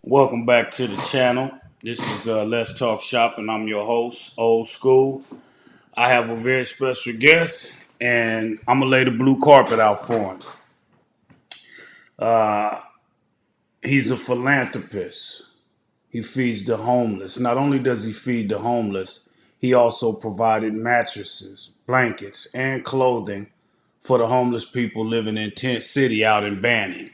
Welcome back to the channel. This is Let's Talk Shop, and I'm your host, Old School. I have a very special guest, and I'm gonna lay the blue carpet out for him. Uh, he's a philanthropist. He feeds the homeless. Not only does he feed the homeless, he also provided mattresses, blankets, and clothing for the homeless people living in Tent City out in Banning.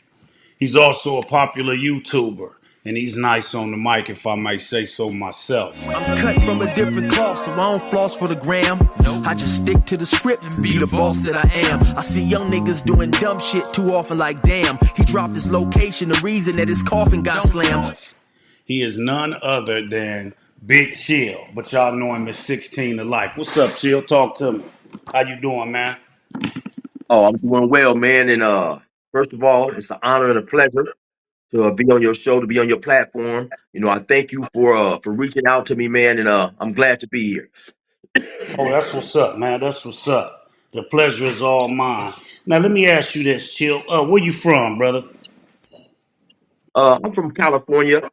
He's also a popular YouTuber, and he's nice on the mic, if I might say so myself. I'm cut from a different cloth, so I don't floss for the gram. I just stick to the script and be the boss that I am. I see young niggas doing dumb shit too often, like damn. He dropped his location, the reason that his coffin got slammed. He is none other than Big Chill, but y'all know him as 16 to life. What's up, Chill? Talk to me. How you doing, man? Oh, I'm doing well, man. And first of all, it's an honor and a pleasure to be on your show, to be on your platform. I thank you for reaching out to me, man, and I'm glad to be here. Oh, that's what's up, man. That's what's up. The pleasure is all mine. Now, let me ask you this, Chill. Where you from, brother? I'm from California,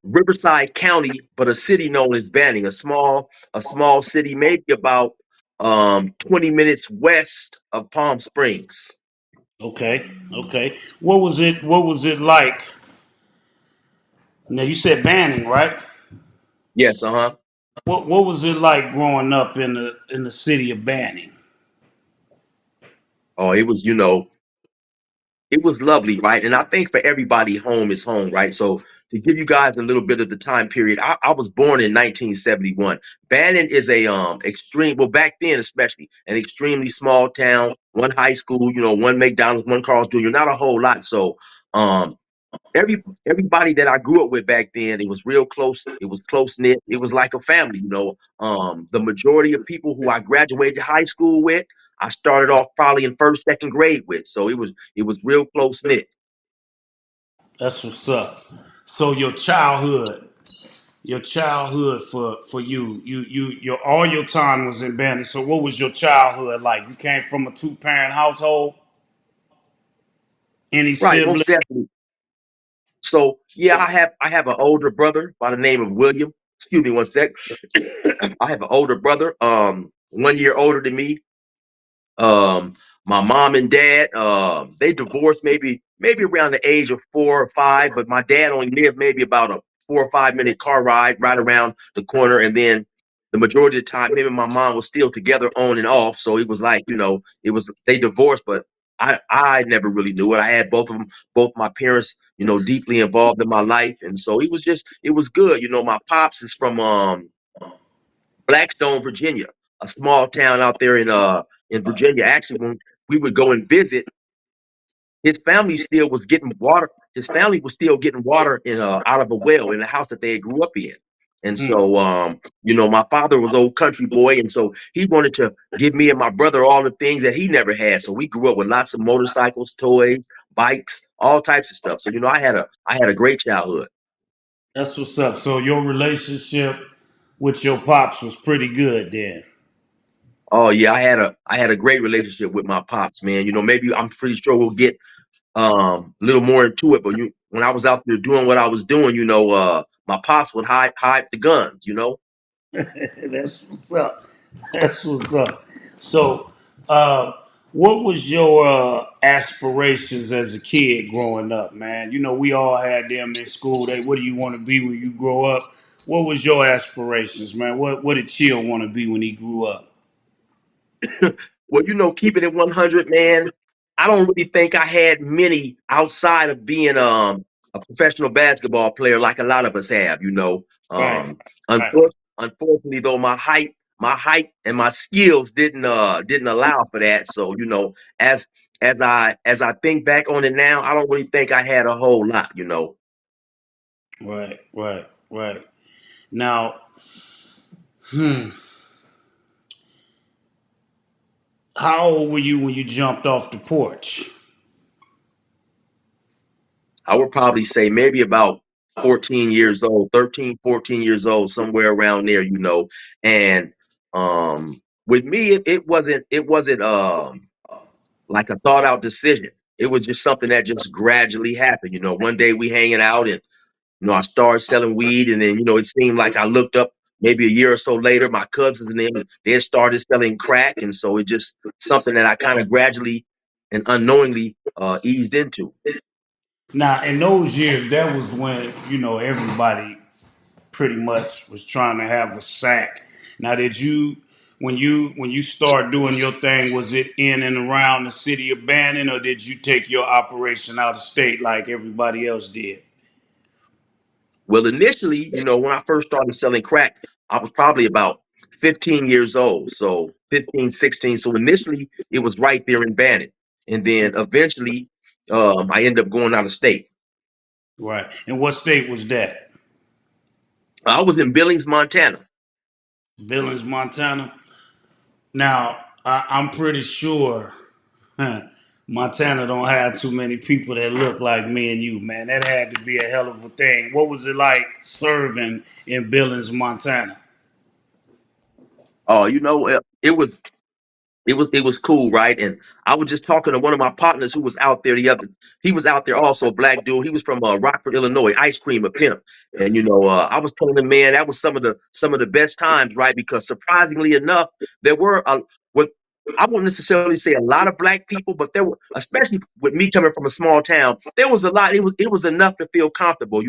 Riverside County, but a city known as Banning, a small city, maybe about 20 minutes west of Palm Springs. Okay, okay. What was it like? Now, you said Banning, right? Yes, uh-huh. What was it like growing up in the city of Banning? Oh, it was lovely, right? And I think for everybody, home is home, right? So to give you guys a little bit of the time period, I was born in 1971. Bannon is a extreme, well, back then especially, an extremely small town, one high school, one McDonald's, one Carl's Jr., not a whole lot. So um everybody that I grew up with back then, it was real close, it was close knit, it was like a family. The majority of people who I graduated high school with, I started off probably in first, second grade with. So it was real close knit. That's what's up. So your childhood for your all your time was in Banning. So what was your childhood like? You came from a two-parent household. Any Right, sibling? most definitely. So yeah, I have an older brother by the name of William. Excuse me one sec. I have an older brother, 1 year older than me. Um, my mom and dad, they divorced maybe around the age of 4 or 5, but my dad only lived maybe about a 4 or 5 minute car ride right around the corner, and then the majority of the time, him and my mom was still together on and off. So it was like, it was they divorced, but I never really knew it. I had both of them, both my parents, deeply involved in my life, and so it was good. My pops is from Blackstone, Virginia, a small town out there in Virginia. Actually, when we would go and visit, his family still was getting water. His family was still getting water in out of a well in the house that they grew up in. And Hmm, so, my father was old country boy, and so he wanted to give me and my brother all the things that he never had. So we grew up with lots of motorcycles, toys, bikes, all types of stuff. So I had a great childhood. that's what's up. So your relationship with your pops was pretty good then. Oh yeah, I had a great relationship with my pops, man. Maybe I'm pretty sure we'll get a little more into it, but when I was out there doing what I was doing, my pops would hide the guns. That's what's up. That's what's up. So, uh, what was your aspirations as a kid growing up, man? You know, we all had them in school. What do you want to be when you grow up? What was your aspirations, man? What did Chill want to be when he grew up? Well, keeping it 100, man, I don't really think I had many outside of being a professional basketball player like a lot of us have. Right, Um, right. unfortunately, though, my height and my skills didn't allow for that. So, as as I think back on it now, I don't really think I had a whole lot. Right, right, right. Now, hmm, how old were you when you jumped off the porch? I would probably say maybe about 14 years old, 13, 14 years old, somewhere around there. And with me, it wasn't like a thought out decision. It was just something that just gradually happened. One day we hanging out, and I started selling weed, and then it seemed like I looked up maybe a year or so later, my cousins and them they had started selling crack, and so it just something that I kind of gradually and unknowingly eased into. Now, in those years, that was when everybody pretty much was trying to have a sack. Now, did you when you start doing your thing, was it in and around the city of Bannon, or did you take your operation out of state like everybody else did? Well, initially, when I first started selling crack, I was probably about 15 years old. So 15, 16. So initially, it was right there in Bannon. And then eventually, I ended up going out of state. Right. And what state was that? I was in Billings, Montana. Billings, Montana. Now, I'm pretty sure Montana don't have too many people that look like me and you, man. That had to be a hell of a thing. What was it like serving in Billings, Montana? It was cool, right? And I was just talking to one of my partners who was out there he was out there also, a black dude. He was from Rockford, Illinois, ice cream, a pimp. And I was telling him, man, that was some of the best times, right? Because surprisingly enough, there were what I wouldn't necessarily say a lot of black people, but there were, especially with me coming from a small town, there was a lot. It was enough to feel comfortable.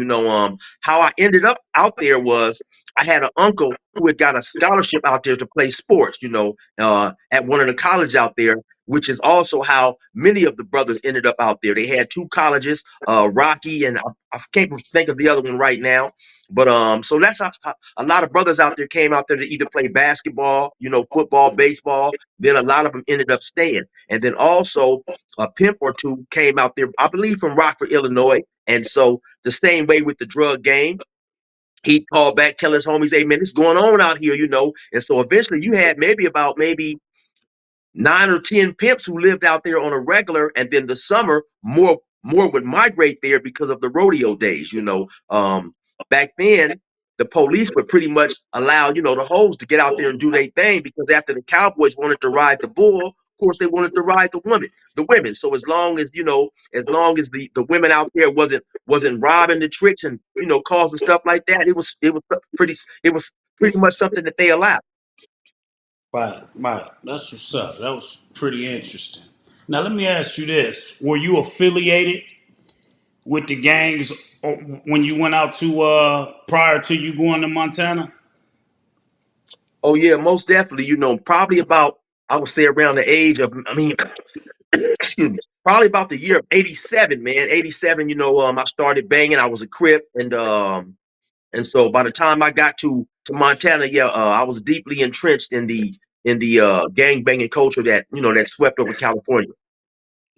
How I ended up out there was I had an uncle who had got a scholarship out there to play sports, at one of the colleges out there, which is also how many of the brothers ended up out there. They had two colleges, Rocky, and I can't think of the other one right now. But so that's how a lot of brothers out there came out there to either play basketball, football, baseball. Then a lot of them ended up staying, and then also a pimp or two came out there, I believe, from Rockford, Illinois. And so the same way with the drug game, he'd call back, tell his homies, hey man, this is going on out here. And so eventually you had maybe 9 or 10 pimps who lived out there on a regular, and then the summer more would migrate there because of the rodeo days. Back then the police would pretty much allow the hoes to get out there and do their thing, because after the cowboys wanted to ride the bull, of course they wanted to ride the women. So as long as the women out there wasn't robbing the tricks and causing stuff like that, pretty it was pretty much something that they allowed. Right, right. That's what's up. That was pretty interesting. Now, let me ask you this: were you affiliated with the gangs when you went out to prior to you going to Montana? Oh yeah, most definitely. Probably about, I would say, around the age of, I mean, excuse me, probably about the year of '87, man. '87. I started banging. I was a Crip, and so by the time I got to Montana, yeah, I was deeply entrenched in the gang banging culture that swept over California.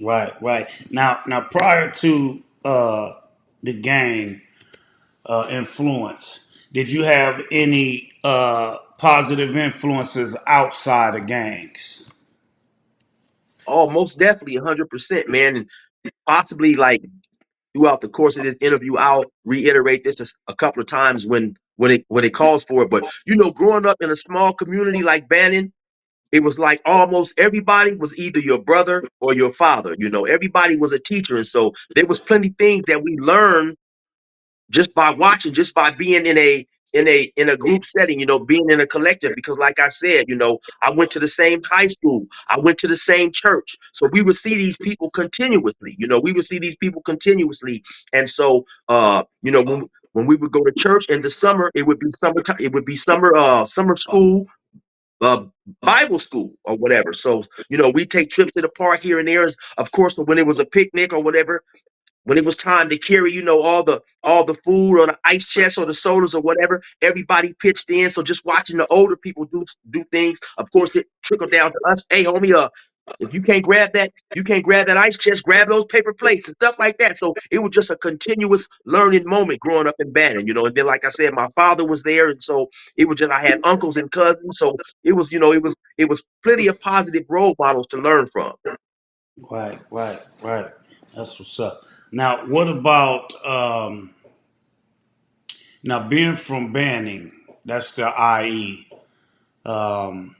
Right, right. Now, prior to the gang influence, did you have any positive influences outside of gangs? Oh, most definitely, 100%, man, and possibly like throughout the course of this interview, I'll reiterate this a couple of times when it calls for it. But growing up in a small community like Bannon, it was like almost everybody was either your brother or your father. Everybody was a teacher, and so there was plenty things that we learned just by watching, just by being in a group setting, being in a collective. Because, like I said, I went to the same high school, I went to the same church, so we would see these people continuously. And so, when we would go to church in the summer, it would be summertime. It would be summer school, uh, Bible school or whatever. So, we take trips to the park here and there. Of course, when it was a picnic or whatever, when it was time to carry, all the food or the ice chest or the sodas or whatever, everybody pitched in. So just watching the older people do things, of course, it trickled down to us. Hey, homie, if you can't grab that ice chest, grab those paper plates and stuff like that. So it was just a continuous learning moment growing up in Bannon. And then, like I said, my father was there, and so it was just I had uncles and cousins. So it was plenty of positive role models to learn from. Right, right, right. That's what's up. Now, what about now being from Banning? That's the IE. Um,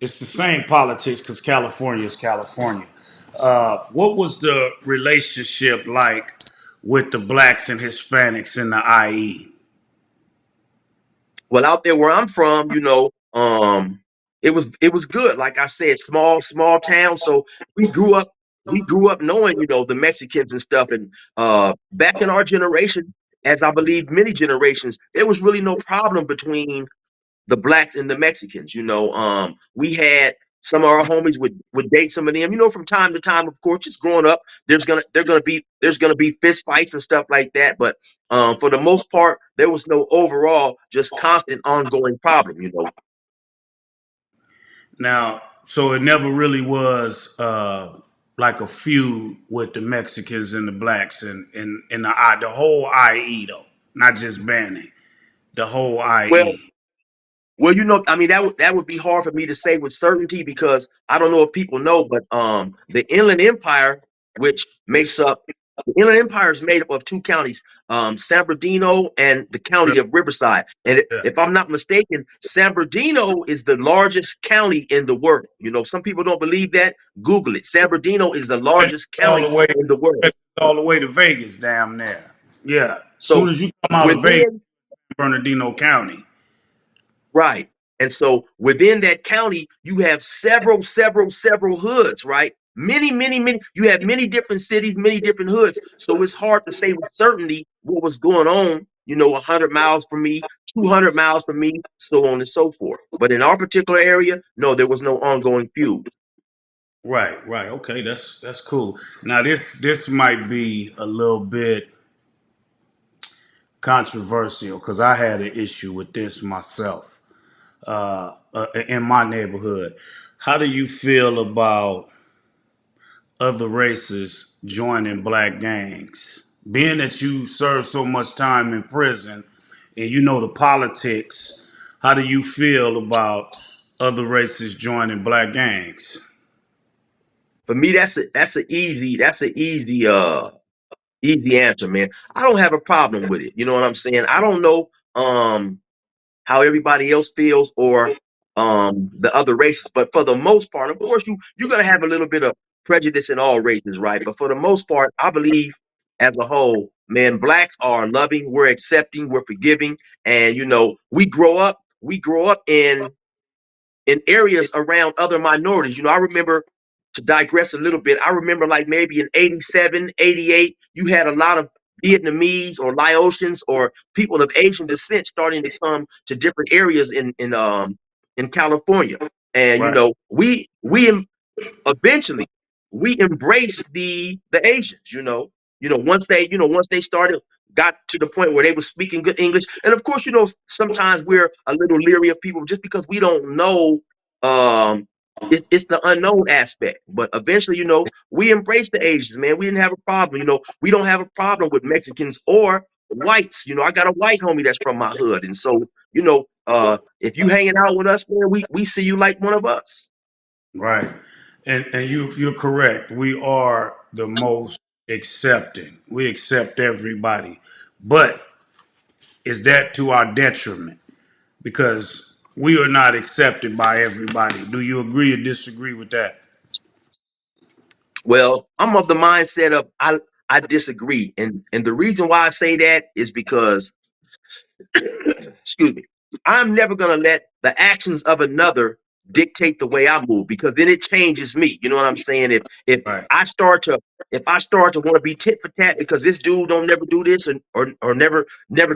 it's the same politics because California is California. What was the relationship like with the blacks and Hispanics in the IE? Well, out there where I'm from, it was good. Like I said, small town. So we grew up we grew up knowing, the Mexicans and stuff. And back in our generation, as I believe many generations, there was really no problem between the blacks and the Mexicans. We had some of our homies would date some of them. From time to time, of course, just growing up, there's gonna be fist fights and stuff like that. But for the most part, there was no overall just constant ongoing problem. Now, so it never really was like a feud with the Mexicans and the blacks in the whole IE though, not just Banning, the whole Well, IE. Well, I mean, that would be hard for me to say with certainty because I don't know if people know, but the Inland Empire, which makes up the Inland Empire, is made up of two counties, San Bernardino and the county of Riverside. And Yeah. if I'm not mistaken, San Bernardino is the largest county in the world. Some people don't believe that. Google it. San Bernardino is the largest All county the way, in the world. all the way to Vegas, damn near. Yeah. Soon So as you come out of Vegas, within Bernardino County. Right. And so within that county, you have several hoods, right? Many. You have many different cities, many different hoods. So it's hard to say with certainty what was going on, 100 miles from me, 200 miles from me, so on and so forth. But in our particular area, no, there was no ongoing feud. Right, right. Okay, that's cool. Now this might be a little bit controversial because I had an issue with this myself in my neighborhood. How do you feel about other races joining black gangs? Being that you served so much time in prison and you know the politics, how do you feel about other races joining black gangs? For me, that's an easy answer, man. I don't have a problem with it. You know what I'm saying? I don't know. How everybody else feels or the other races. But for the most part, of course, you're gonna have a little bit of prejudice in all races, right? But for the most part, I believe as a whole, man, blacks are loving, we're accepting, we're forgiving, and we grow up in areas around other minorities. I remember, to digress a little bit, I remember like maybe in 87, 88, you had a lot of Vietnamese or Laotians or people of Asian descent starting to come to different areas in California. And Right, eventually we embraced the Asians, once they started got to the point where they were speaking good English. And of course, sometimes we're a little leery of people just because we don't know. It's the unknown aspect. But eventually, we embraced the Asians, man. We didn't have a problem. We don't have a problem with Mexicans or whites. I got a white homie that's from my hood. And so, if you hanging out with us, man, we see you like one of us. right. And you're correct. We are the most accepting. We accept everybody. But is that to our detriment? Because we are not accepted by everybody. Do you agree or disagree with that? Well, I'm of the mindset of I disagree. And the reason why I say that is because, excuse me, I'm never gonna let the actions of another dictate the way I move because then it changes me. You know what I'm saying? If Right, I start to if I start to want to be tit for tat because this dude don't never do this or never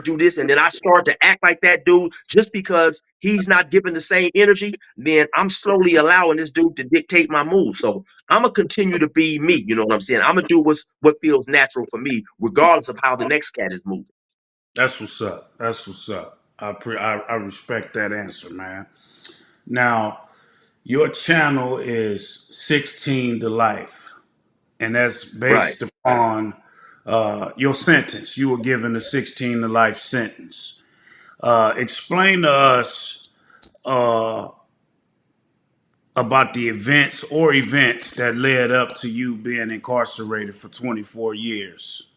do this, and then I start to act like that dude just because he's not giving the same energy, then I'm slowly allowing this dude to dictate my move. So I'm gonna continue to be me. You know what I'm saying? I'm gonna do what feels natural for me, regardless of how the next cat is moving. that's what's up. That's what's up. I respect that answer, man. Now, your channel is 16 to life, and that's Right. based upon your sentence. You were given a 16 to life sentence. Explain to us uh, about the events that led up to you being incarcerated for 24 years.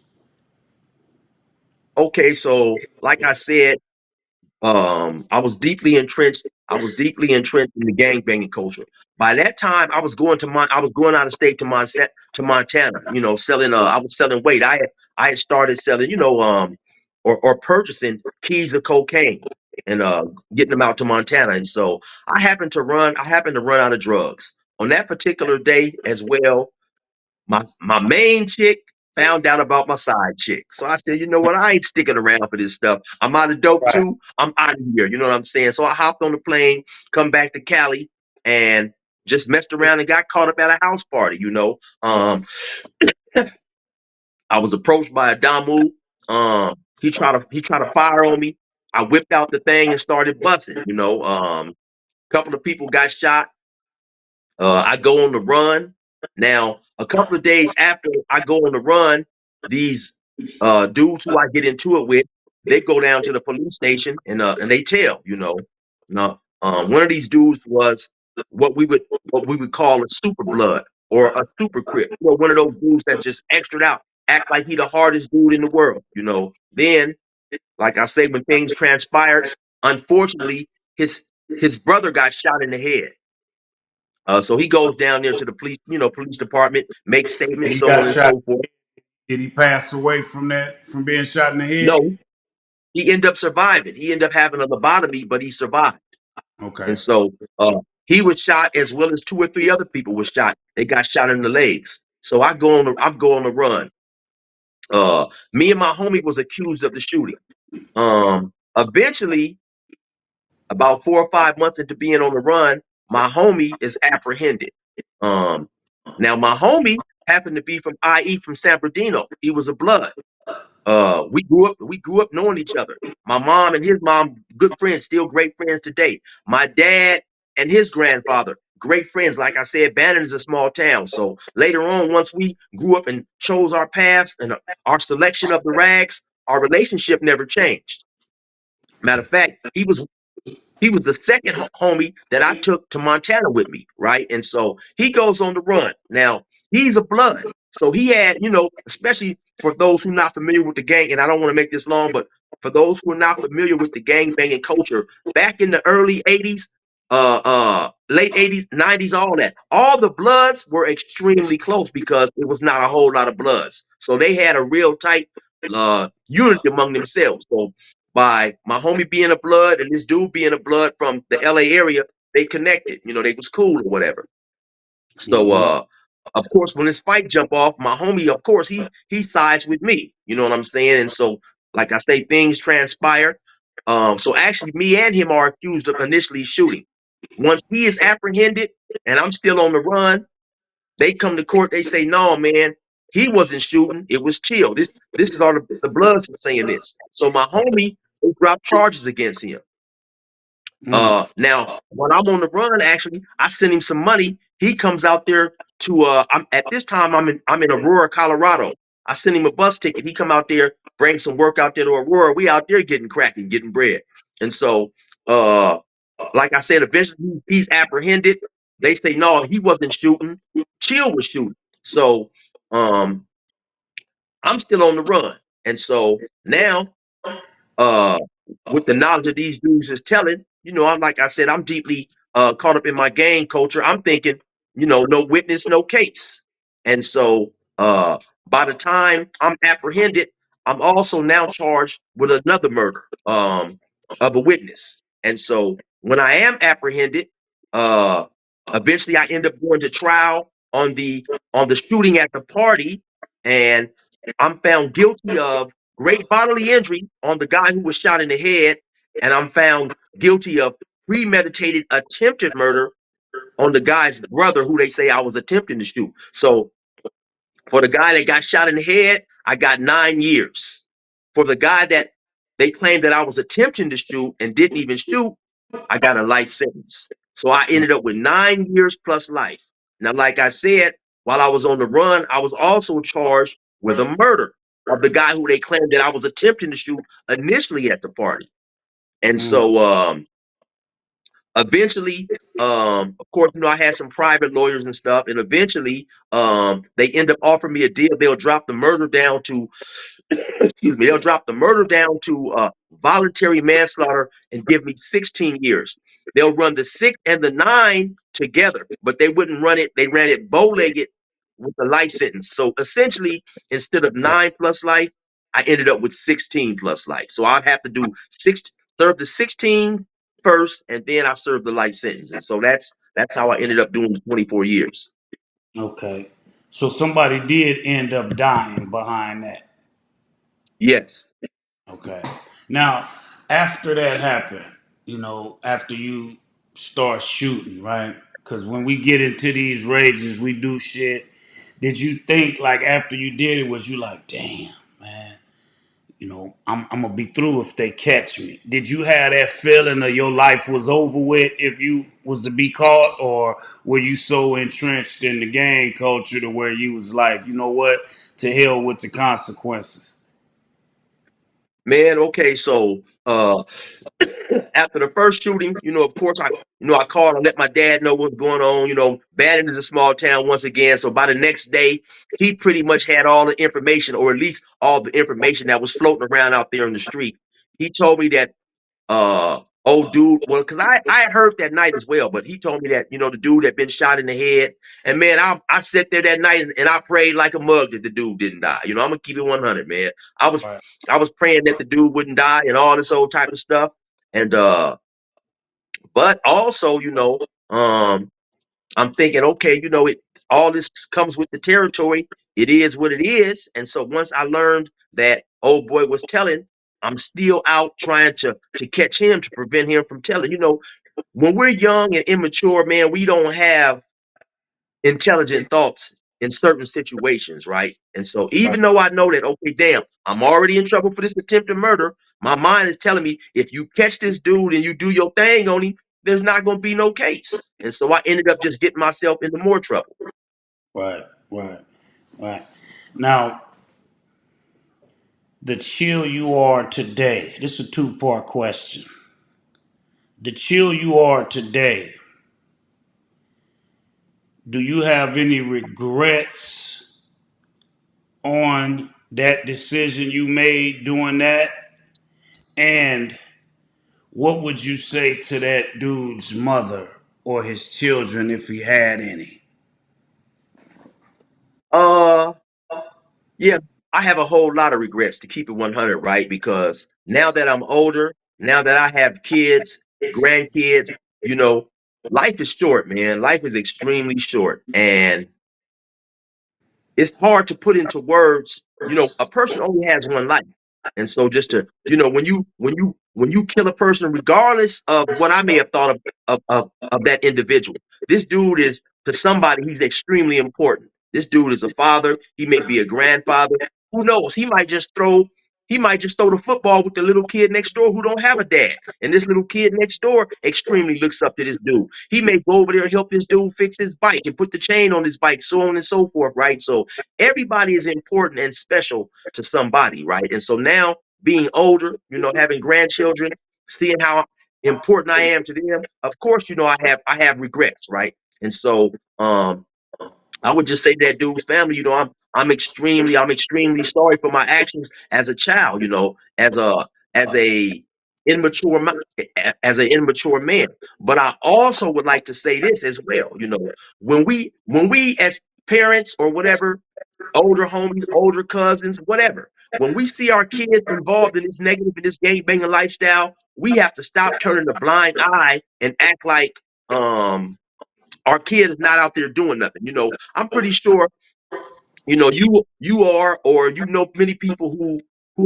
Okay, so like I said, I was deeply entrenched. I was deeply entrenched in the gang banging culture. By that time, I was going out of state to Montana. Selling. I was selling weight. I had started selling, or purchasing keys of cocaine and getting them out to Montana. And so I happened to run out of drugs. On that particular day as well, my main chick found out about my side chick. So I said, you know what? I ain't sticking around for this stuff. I'm out of dope Right. too. I'm out of here. You know what I'm saying? So I hopped on the plane, come back to Cali, and just messed around and got caught up at a house party. I was approached by a Damu. He tried to fire on me. I whipped out the thing and started busting. Couple of people got shot. I go on the run. Now, a couple of days after I go on the run, these dudes who I get into it with, they go down to the police station and they tell. Now, one of these dudes was what we would call a super blood or a super crip. One of those dudes that just extra out, act like he the hardest dude in the world. Then, like I say, when things transpired, unfortunately, his brother got shot in the head. So he goes down there to the police department, makes And statements, he so got on and shot. so forth. Did he pass away from being shot in the head? No, he ended up surviving. He ended up having a lobotomy, but he survived. And Okay. so he was shot as well as two or three other people were shot. They got shot in the legs. So I go on the run. Me and my homie was accused of the shooting. Eventually, about 4 or 5 months into being on the run, my homie is apprehended. Um, Now my homie happened to be from IE from San Bernardino. He was a blood. We grew up knowing each other. My mom and his mom, good friends, still great friends today. My dad and his grandfather, great friends. Like I said, Bannon is a small town. So later on, once we grew up and chose our paths and our selection of the rags, our relationship never changed. Matter of fact, he was the second homie that I took to Montana with me, right? And so he goes on the run. Now, he's a blood. So he had, especially for those who are not familiar with the gang, and I don't want to make this long, but for those who are not familiar with the gang banging culture, back in the early 80s, late 80s, 90s, all that, all the bloods were extremely close because it was not a whole lot of bloods. So they had a real tight unity among themselves. So by my homie being a blood and this dude being a blood from the LA area, they connected. They was cool or whatever. So Hmm. of course when this fight jump off, my homie, of course, he sides with me. You know what I'm saying? And so, like I say, things transpire. So actually me and him are accused of initially shooting. Once he is apprehended and I'm still on the run, they come to court, they say, no, man, he wasn't shooting, it was chill. This is all the bloods are saying this. So my homie, they dropped charges against him. Mm. Now when I'm on the run, actually, I send him some money. He comes out there to I'm at this time I'm in Aurora, Colorado. I send him a bus ticket. He come out there, bring some work out there to Aurora. We out there getting cracking, getting bread. And so uh like I said, eventually he's apprehended. They say no, he wasn't shooting. Chill was shooting. So um I'm still on the run. And so now uh with the knowledge of these dudes is telling, I'm like I said, I'm deeply caught up in my gang culture. I'm thinking, no witness, no case. And so by the time I'm apprehended, I'm also now charged with another murder of a witness. And so when I am apprehended, uh eventually I end up going to trial on the shooting at the party, and I'm found guilty of great bodily injury on the guy who was shot in the head, and I'm found guilty of premeditated attempted murder on the guy's brother who they say I was attempting to shoot. So for the guy that got shot in the head, I got 9 years. For the guy that they claimed that I was attempting to shoot and didn't even shoot, I got a life sentence. So I ended up with 9 years plus life. Now, like I said, while I was on the run, I was also charged with a murder of the guy who they claimed that I was attempting to shoot initially at the party. And Mm. so eventually, of course, I had some private lawyers and stuff, and eventually they end up offering me a deal. They'll drop the murder down to excuse me, they'll drop the murder down to voluntary manslaughter and give me 16 years. They'll run the 6 and the 9 together, but they wouldn't run it. They ran it bow legged with the life sentence. So essentially, instead of Right. 9 plus life, I ended up with 16 plus life. So I'd have to do serve the 16 first, and then I served the life sentence. And so that's how I ended up doing the 24 years. Okay. So somebody did end up dying behind that. Yes. Okay. Now, after that happened, after you start shooting, right? Because when we get into these rages, we do shit. Did you think, like, after you did it, was you like, damn, man, I'm gonna be through if they catch me? Did you have that feeling of your life was over with if you was to be caught, or were you so entrenched in the gang culture to where you was like, you know what, to hell with the consequences? Man, okay, so after the first shooting, of course I called and let my dad know what's going on. Bannon is a small town once again. So by the next day, he pretty much had all the information, or at least all the information that was floating around out there in the street. He told me that old dude, well, because I heard that night as well, but he told me that the dude had been shot in the head. And man, I sat there that night and I prayed like a mug that the dude didn't die. I'm gonna keep it 100, man. I was Right, I was praying that the dude wouldn't die and all this old type of stuff. And but also, um I'm thinking, okay, it all this comes with the territory. It is what it is. And so once I learned that old boy was telling, I'm still out trying to catch him, to prevent him from telling. When we're young and immature, man, we don't have intelligent thoughts in certain situations, right? And so right, even though I know that, okay, damn, I'm already in trouble for this attempted murder, my mind is telling me if you catch this dude and you do your thing on him, there's not going to be no case. And so I ended up just getting myself into more trouble. right, right, right. Now, the chill you are today. This is a two-part question. The chill you are today. Do you have any regrets on that decision you made doing that? And what would you say to that dude's mother or his children if he had any? Uh, yeah, I have a whole lot of regrets, to keep it 100, right? Because now that I'm older, now that I have kids, grandkids, you know, life is short, man. Life is extremely short. And it's hard to put into words. A person only has one life. And so just to, when you kill a person, regardless of what I may have thought of that individual, this dude is, to somebody, he's extremely important. This dude is a father, he may be a grandfather. Who knows? He might just throw the football with the little kid next door who don't have a dad. And this little kid next door extremely looks up to this dude. He may go over there and help this dude fix his bike and put the chain on his bike, so on and so forth, right? So everybody is important and special to somebody, right? And so now, being older, having grandchildren, seeing how important I am to them, of course, I have regrets, right? And so I would just say to that dude's family, I'm extremely sorry for my actions as a child, as a immature as an immature man. But I also would like to say this as well, when we as parents or whatever, older homies, older cousins, whatever, when we see our kids involved in this negative, in this gang banging lifestyle, we have to stop turning a blind eye and act like our kid is not out there doing nothing. I'm pretty sure you are, or many people who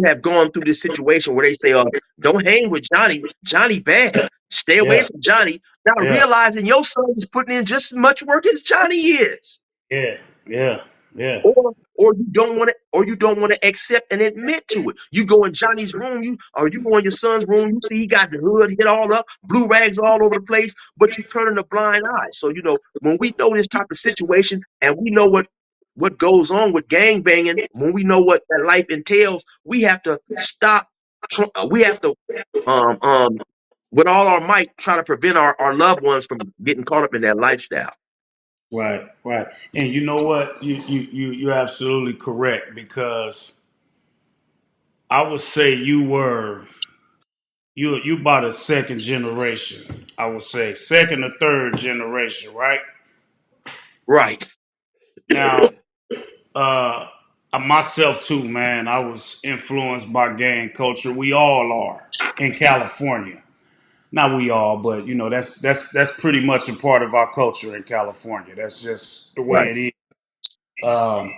have gone through this situation where they say, don't hang with Johnny. Johnny bad. Stay away Yeah, from Johnny. Not yeah, realizing your son is putting in just as much work as Johnny is. yeah, yeah, yeah, Or you don't want to accept and admit to it. You go in Johnny's room, you go in your son's room, you see he got the hood hit all up, blue rags all over the place, but you turning a blind eye. So when we know this type of situation and we know what goes on with gang banging, when we know what that life entails, we have to stop. We have to with all our might try to prevent our loved ones from getting caught up in that lifestyle. right, right. And you know what? You're absolutely correct, because I would say you about a second generation. I would say second or third generation, right? Right. Now, uh, Myself too, man. I was influenced by gang culture. We all are in California. Not we all, but you know that's pretty much a part of our culture in California. That's just the way Right. it is. Um,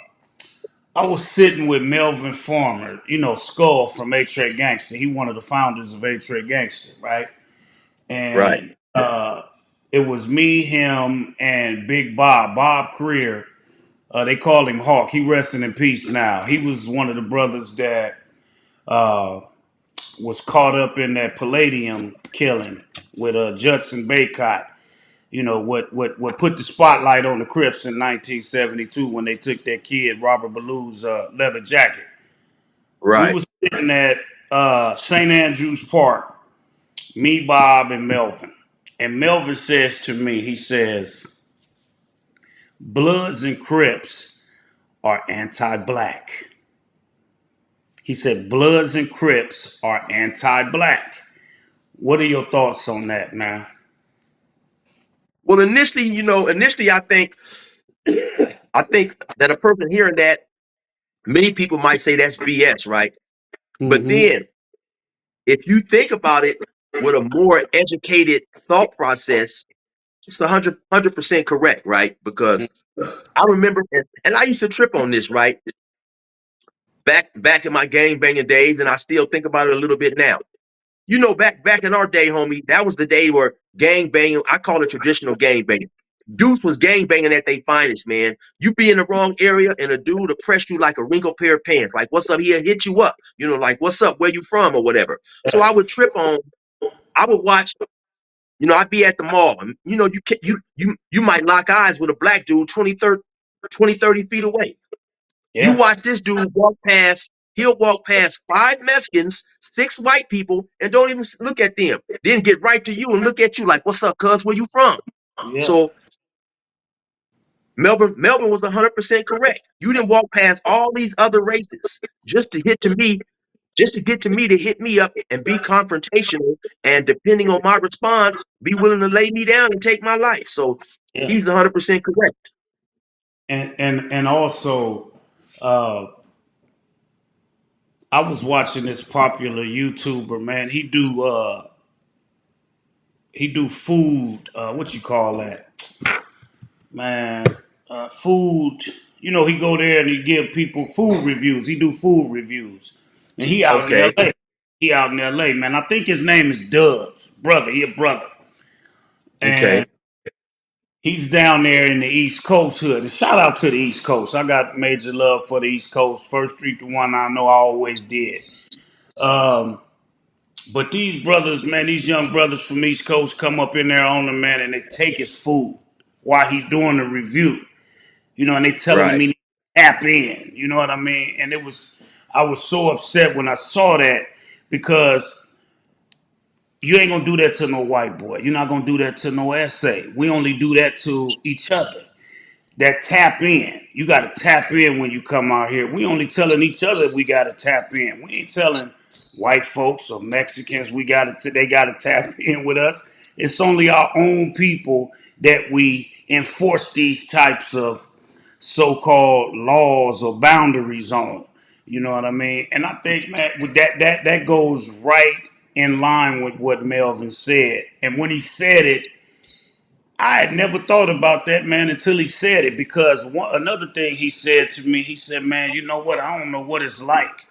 I was sitting with Melvin Farmer, you know, Skull from A-Track Gangster. He one of the founders of A-Track Gangster, right? Right. And it was me, him, and Big Bob Career. They called him Hawk. He resting in peace now. He was one of the brothers that uh, was caught up in that Palladium killing with Judson Baycott. You know what put the spotlight on the Crips in 1972 when they took that kid Robert Ballou's leather jacket. We Right. was sitting at St. Andrews Park, me, Bob, and Melvin. And Melvin says to me, he says, Bloods and Crips are anti-black. He said, Bloods and Crips are anti-black. What are your thoughts on that, man? Well, initially, initially, I think that a person hearing that, many people might say that's BS, right? But Mm-hmm. then, if you think about it with a more educated thought process, it's 100% correct, right? Because I remember, and I used to trip on this, right? Back in my gang banging days, and I still think about it a little bit now. Back in our day, homie, that was the day where gang banging, I call it traditional gang banging. Dudes was gang banging at their finest, man. You be in the wrong area and a dude will press you like a wrinkled pair of pants. Like, what's up? He'll hit you up. Like, what's up? Where you from? Or whatever. So I would watch, I'd be at the mall. And, you might lock eyes with a black dude 20, 30 feet away. You Yeah, watch this dude walk past, he'll walk past five Mexicans, six white people, and don't even look at them. Then get right to you and look at you like, what's up, cuz? Where you from? yeah, So Melbourne was 100% correct. You didn't walk past all these other races just to get to me, just to get to me to hit me up and be confrontational. And depending on my response, be willing to lay me down and take my life. So yeah. he's 100% correct. And also, uh, I was watching this popular YouTuber, man. He do food. What you call that, man? Food. You know, he go there and he give people food reviews. He do food reviews, and he out in Okay. L.A. He out in L.A. Man, I think his name is Dubs, brother. He a brother, and Okay. he's down there in the East Coast hood. And shout out to the East Coast. I got major love for the East Coast. First Street, the one I know I always did. Um, but these brothers, man, these young brothers from East Coast come up in there on the man and they take his food while he doing the review. You know, and they telling Right. me to tap in. You know what I mean? And I was so upset when I saw that because you ain't gonna do that to no white boy. You're not gonna do that to no essay. We only do that to each other. That tap in. You got to tap in when you come out here. We only telling each other we got to tap in. We ain't telling white folks or Mexicans they got to tap in with us. It's only our own people that we enforce these types of so-called laws or boundaries on. You know what I mean? And I think, man, with that goes right in line with what Melvin said. And when he said it, I had never thought about that, man, until he said it. Because another thing he said to me, he said, "Man, you know what? I don't know what it's like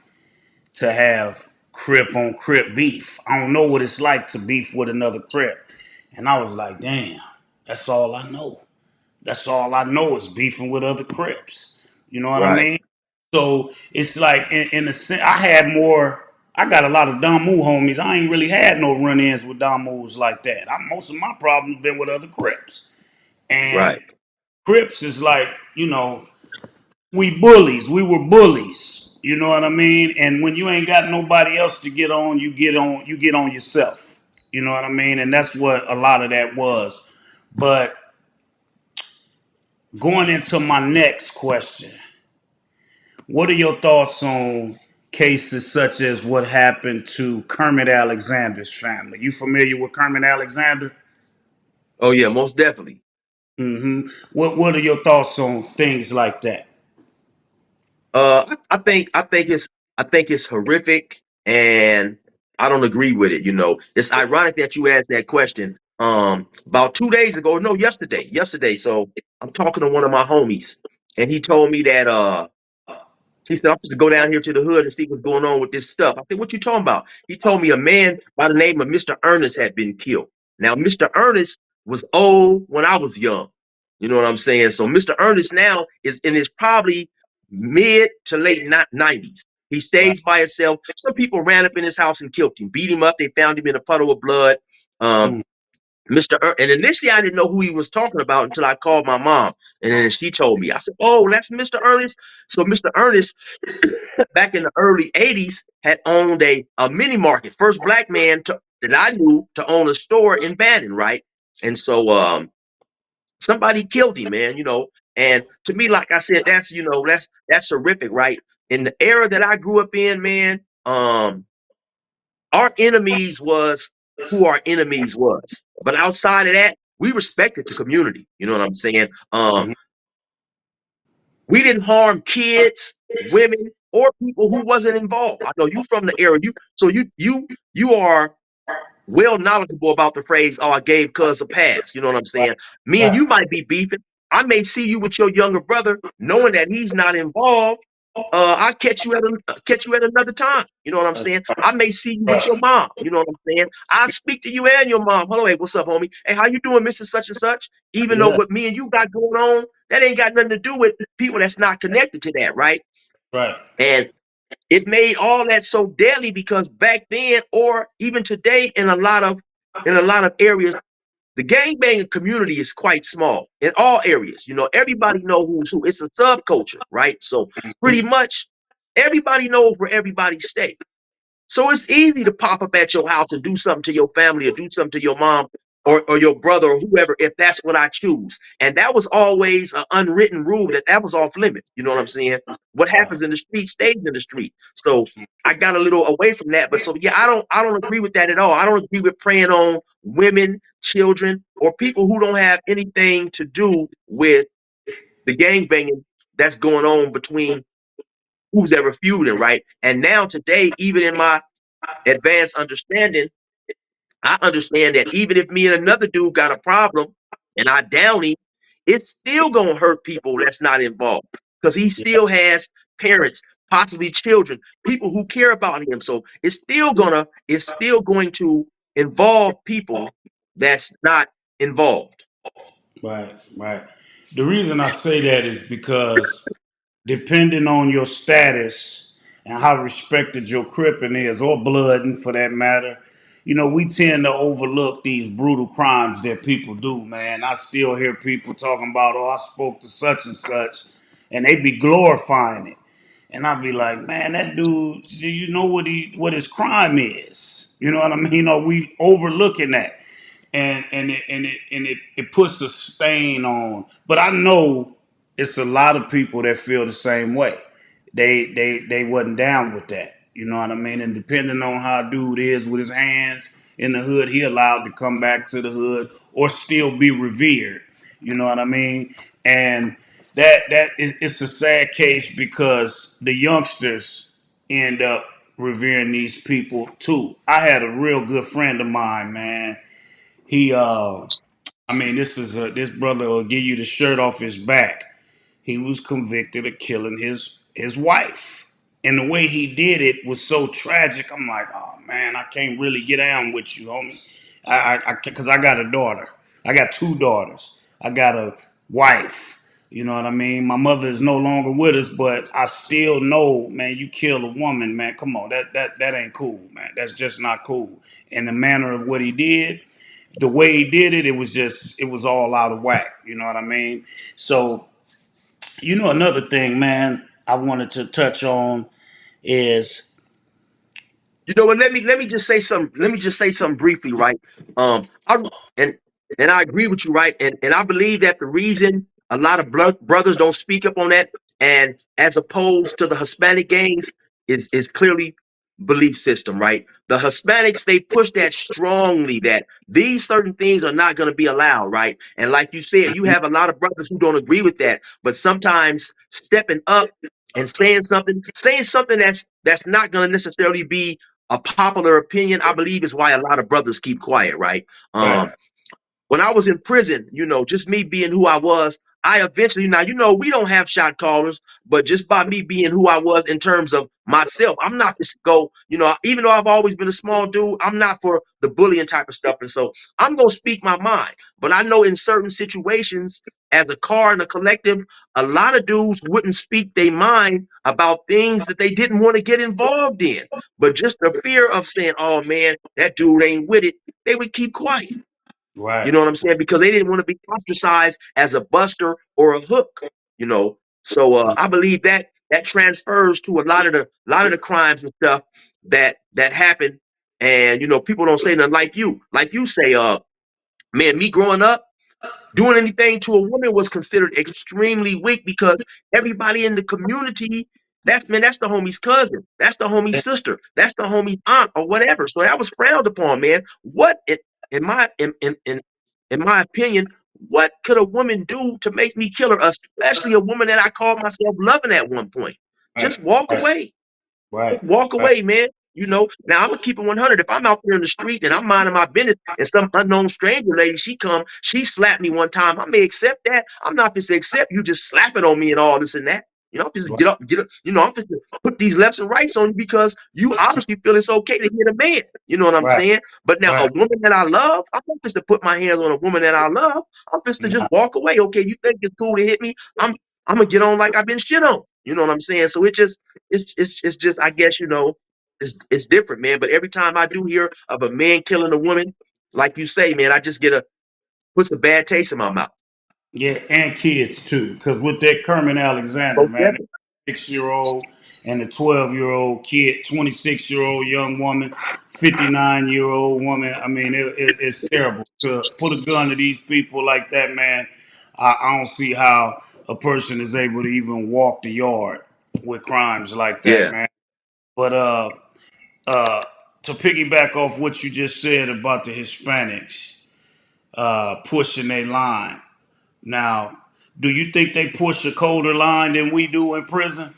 to have Crip on Crip beef. I don't know what it's like to beef with another Crip." And I was like, "Damn, that's all I know. That's all I know is beefing with other Crips." You know what I Right. mean? So it's like, in a sense, I had more. I got a lot of Damu homies. I ain't really had no run-ins with Damus like that. Most of my problems been with other Crips. And Right. Crips is like, you know, we bullies. We were bullies. You know what I mean? And when you ain't got nobody else to get on, you get on yourself. You know what I mean? And that's what a lot of that was. But going into my next question, what are your thoughts on cases such as what happened to Kermit Alexander's family? You familiar with Kermit Alexander? Oh yeah, most definitely. What are your thoughts on things like that? I think it's horrific, and I don't agree with it. You know, it's ironic that you asked that question. About 2 days ago, no, yesterday. So I'm talking to one of my homies, and he told me that he said I'm supposed to go down here to the hood and see what's going on with this stuff. I said, what you talking about? He told me a man by the name of Mr. Ernest had been killed. Now, Mr. Ernest was old when I was young. You know what I'm saying? So Mr. Ernest now is in his probably mid to late 90s. He Right. stays by himself. Some people ran up in his house and killed him, beat him up. They found him in a puddle of blood. Um, Mm, And initially I didn't know who he was talking about until I called my mom. And then she told me, I said, oh, that's Mr. Ernest. So Mr. Ernest, back in the early 80s, had owned a mini market, first black man that I knew to own a store in Bannon, right? And so somebody killed him, man, you know. And to me, like I said, that's horrific, right? In the era that I grew up in, man, our enemies was who our enemies was. But outside of that, we respected the community. You know what I'm saying? mhm. We didn't harm kids, women, or people who wasn't involved. I know you from the area. You are well knowledgeable about the phrase, oh, I gave cuz a pass. You know what I'm Right. saying? Me and Right. you might be beefing. I may see you with your younger brother, knowing that he's not involved. I catch you at another time. You know what I'm That's saying? I may see you with right. your mom. You know what I'm saying? I speak to you and your mom. Hello, hey, what's up, homie? Hey, how you doing, Mr. Such and Such? Even though Yeah. what me and you got going on, that ain't got nothing to do with people that's not connected to that, right? Right. And it made all that so deadly because back then, or even today, in a lot of areas, the gangbanging community is quite small in all areas. You know, everybody knows who's who. It's a subculture, right? So pretty Mhm. much everybody knows where everybody stay. So it's easy to pop up at your house and do something to your family or do something to your mom or your brother or whoever if that's what I choose. And that was always an unwritten rule that was off limits. You know what I'm saying? What Right. happens in the street stays in the street. So I got a little away from that. But so yeah, I don't agree with that at all. I don't agree with preying on women, children, or people who don't have anything to do with the gang banging that's going on between who's ever feuding, right? And now today, even in my advanced understanding, I understand that even if me and another dude got a problem and I down him, it's still gonna hurt people that's not involved because he Yeah. still has parents, possibly children, people who care about him. So it's still going to involve people that's not involved. Right. Right. The reason I say that is because depending on your status and how respected your cripping is, or blooding for that matter, we tend to overlook these brutal crimes that people do, man. I still hear people talking about, oh, I spoke to such and such, and they be glorifying it. And I'd be like, man, that dude, do you know what his crime is? You know what I mean? Are we overlooking that? And it puts a stain on. But I know it's a lot of people that feel the same way. They wasn't down with that. You know what I mean? And depending on how a dude is with his hands in the hood, he allowed to come back to the hood or still be revered. You know what I mean? And it's a sad case because the youngsters end up revering these people too. I had a real good friend of mine, man. He I mean, this brother will give you the shirt off his back. He was convicted of killing his wife, and the way he did it was so tragic. I'm like, oh man, I can't really get down with you, homie. Because I got a daughter. I got two daughters. I got a wife. You know what I mean? My mother is no longer with us, but I still know, man, you kill a woman, man. Come on, that ain't cool, man. That's just not cool. And the manner of what he did, the way he did it, it was all out of whack. You know what I mean? So, another thing, man, I wanted to touch on is You know what? Let me just say something. Let me just say something briefly, right? I and and I agree with you, right? And I believe that the reason a lot of brothers don't speak up on that, and as opposed to the Hispanic gangs, is clearly belief system, right? The Hispanics they push that strongly that these certain things are not going to be allowed, right? And like you said, you have a lot of brothers who don't agree with that, but sometimes stepping up and saying something that's not going to necessarily be a popular opinion, I believe is why a lot of brothers keep quiet, right? Right. When I was in prison, just me being who I was, I eventually, now, we don't have shot callers, but just by me being who I was in terms of myself, I'm not just go, even though I've always been a small dude, I'm not for the bullying type of stuff. And so I'm going to speak my mind. But I know in certain situations, as a car and a collective, a lot of dudes wouldn't speak their mind about things that they didn't want to get involved in. But just the fear of saying, oh man, that dude ain't with it, they would keep quiet. You Right. know what I'm saying? Because they didn't want to be ostracized as a buster or a hook. You know, so I believe that transfers to a lot of the crimes and stuff that happen. And people don't say nothing like you say. Man, me growing up, doing anything to a woman was considered extremely weak because everybody in the community, that's the homie's cousin, that's the homie's sister, that's the homie's aunt or whatever. So that was frowned upon, man. What in my in my opinion, what could a woman do to make me kill her, especially a woman that I called myself loving at one point? Right. Just walk Right. away. Right. Just walk Right. away, man. Now I'm gonna keep it 100. If I'm out there in the street and I'm minding my business, and some unknown stranger lady, she slapped me one time. I may accept that. I'm not just to accept you just slapping on me and all this and that. I'm just get up, get up. I'm just to put these lefts and rights on you because you obviously feel it's okay to hit a man. You know what I'm Right. saying? But now a Right. woman that I love, I'm not just to put my hands on a woman that I love. I'm just to just Nah. walk away. Okay, you think it's cool to hit me? I'm gonna get on like I've been shit on. You know what I'm saying? So it's just I guess it's different, man. But every time I do hear of a man killing a woman, like you say, man, I just puts a bad taste in my mouth. Yeah, and kids too. Because with that Kermit Alexander, Most man, definitely. 6-year-old and the 12-year-old kid, 26-year-old young woman, 59-year-old woman. I mean, it's terrible. To put a gun to these people like that, man, I don't see how a person is able to even walk the yard with crimes like that, Yeah. man. But uh, to piggyback off what you just said about the Hispanics pushing their line. Now, do you think they push a colder line than we do in prison?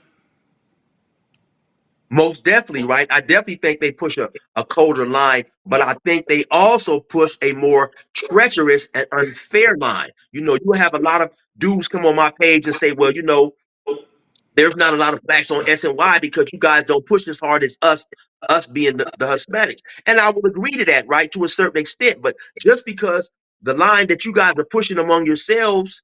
Most definitely, right? I definitely think they push a colder line, but I think they also push a more treacherous and unfair line. You have a lot of dudes come on my page and say, well, there's not a lot of blacks on SNY because you guys don't push as hard as us being the Hispanics. And I will agree to that, right, to a certain extent. But just because the line that you guys are pushing among yourselves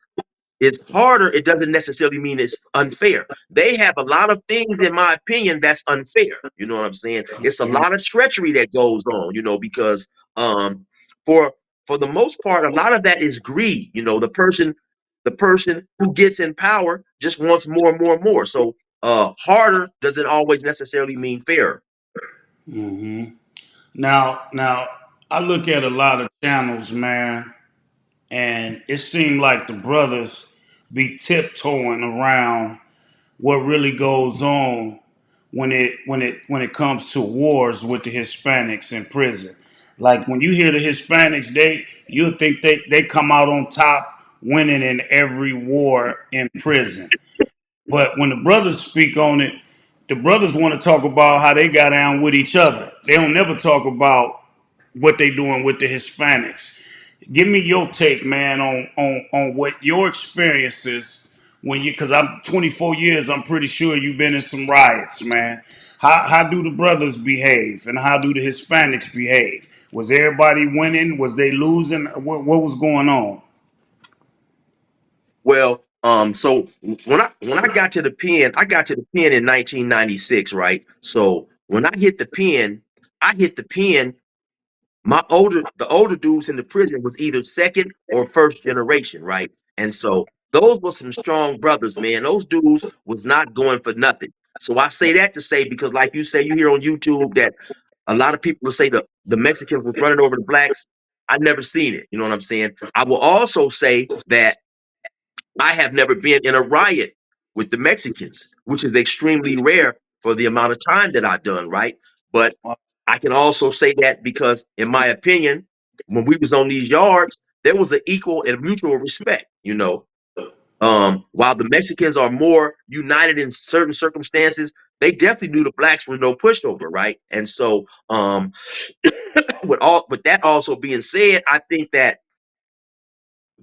is harder, it doesn't necessarily mean it's unfair. They have a lot of things, in my opinion, that's unfair. You know what I'm saying? It's a Mhm. lot of treachery that goes on, because for for the most part, a lot of that is greed. The person who gets in power just wants more and more and more. So harder doesn't always necessarily mean fairer. hmm Now, I look at a lot of channels, man, and it seemed like the brothers be tiptoeing around what really goes on when it comes to wars with the Hispanics in prison. Like when you hear the Hispanics, you'll think they come out on top, winning in every war in prison. But when the brothers speak on it, the brothers want to talk about how they got down with each other. They don't never talk about what they doing with the Hispanics. Give me your take, man, on what your experiences when you, because I'm 24 years. I'm pretty sure you've been in some riots, man. How do the brothers behave, and how do the Hispanics behave? Was everybody winning? Was they losing? What was going on? Well, so when I got to the pen, I got to the pen in 1996, right? So when I hit the pen. The older dudes in the prison was either second or first generation, right? And so those were some strong brothers, man. Those dudes was not going for nothing. So I say that to say because, like you say, you hear on YouTube that a lot of people will say the Mexicans was running over the blacks. I never seen it. You know what I'm saying? I will also say that I have never been in a riot with the Mexicans, which is extremely rare for the amount of time that I've done, right? But I can also say that because, in my opinion, when we was on these yards, there was an equal and mutual respect. While the Mexicans are more united in certain circumstances, they definitely knew the blacks were no pushover, right? And so, with that also being said, I think that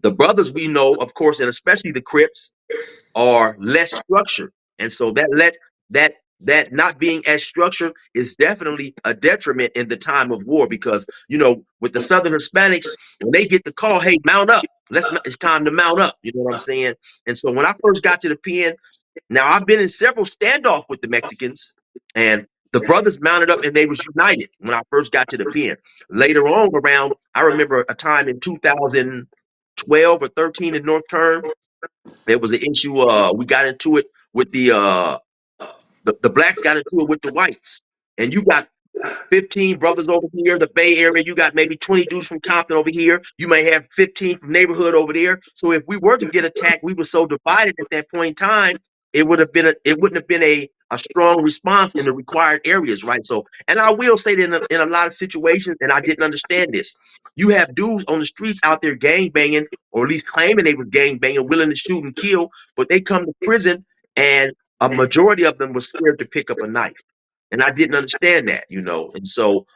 the brothers we know, of course, and especially the Crips, are less structured, and so that that not being as structured is definitely a detriment in the time of war because with the Southern Hispanics when they get the call, hey, mount up, it's time to mount up. You know what I'm saying? And so when I first got to the pen, now I've been in several standoffs with the Mexicans, and the brothers mounted up and they was united when I first got to the pen. Later on, around I remember a time in 2012 or 13 in North Term there was an issue. We got into it with the blacks got into it with the whites, and you got 15 brothers over here, the Bay Area. You got maybe 20 dudes from Compton over here. You may have 15 from neighborhood over there. So if we were to get attacked, we were so divided at that point in time, it wouldn't have been a strong response in the required areas, right? So, and I will say that in a lot of situations, and I didn't understand this, you have dudes on the streets out there gang banging, or at least claiming they were gang banging, willing to shoot and kill, but they come to prison and a majority of them was scared to pick up a knife. And I didn't understand that. And so,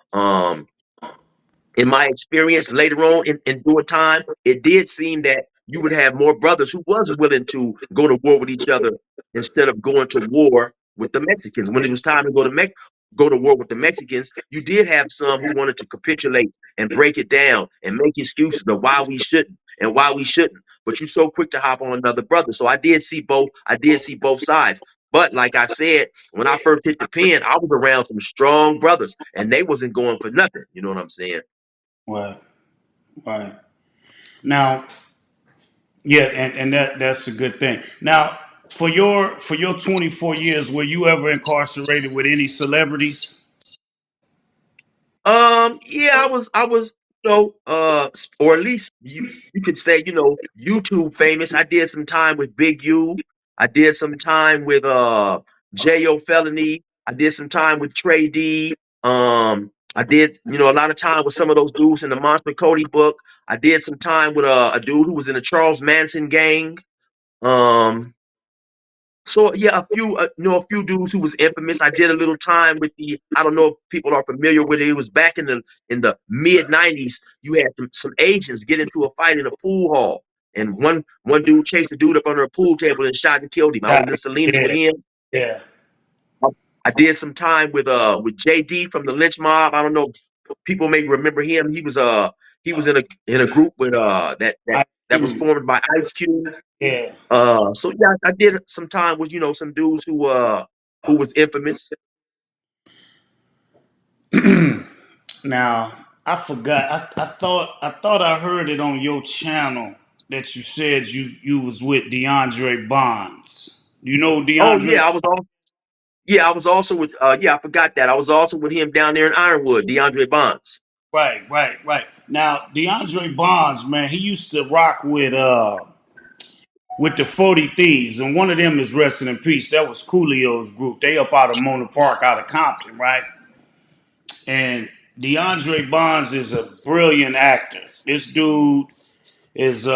in my experience later on in due time, it did seem that you would have more brothers who was willing to go to war with each other instead of going to war with the Mexicans. When it was time to go to war with the Mexicans, you did have some who wanted to capitulate and break it down and make excuses of why we shouldn't and why we shouldn't. But you're so quick to hop on another brother. So I did see both. I did see both sides. But like I said, when I first hit the pen, I was around some strong brothers, and they wasn't going for nothing. You know what I'm saying? Right. Right. Now, yeah, and that's a good thing. Now, for your 24 years, were you ever incarcerated with any celebrities? Yeah, I was, or at least you could say, YouTube famous. I did some time with Big U. I did some time with J.O. Felony. I did some time with Trey D. I did, a lot of time with some of those dudes in the Monster Cody book. I did some time with a dude who was in the Charles Manson gang. Um, so yeah, a few dudes who was infamous. I did a little time with the. I don't know if people are familiar with it. It was back in the mid '90s. You had some Asians get into a fight in a pool hall, and one dude chased a dude up under a pool table and shot and killed him. I was in Salinas with Yeah, him. yeah. I did some time with JD from the Lynch Mob. I don't know. People may remember him. He was in a group with I that was do. formed by Ice Cube. Yeah. So yeah, I did some time with some dudes who was infamous. Now, I forgot. I thought I heard it on your channel that you said you was with DeAndre Bonds. You know Oh DeAndre? yeah, I was also with I forgot that I was also with him down there in Ironwood, DeAndre Bonds. Right, right, right. Now, DeAndre Bonds, man, he used to rock with the 40 Thieves, and one of them is resting in peace. That was Coolio's group. They up out of Mona Park, out of Compton, right? And DeAndre Bonds is a brilliant actor. This dude is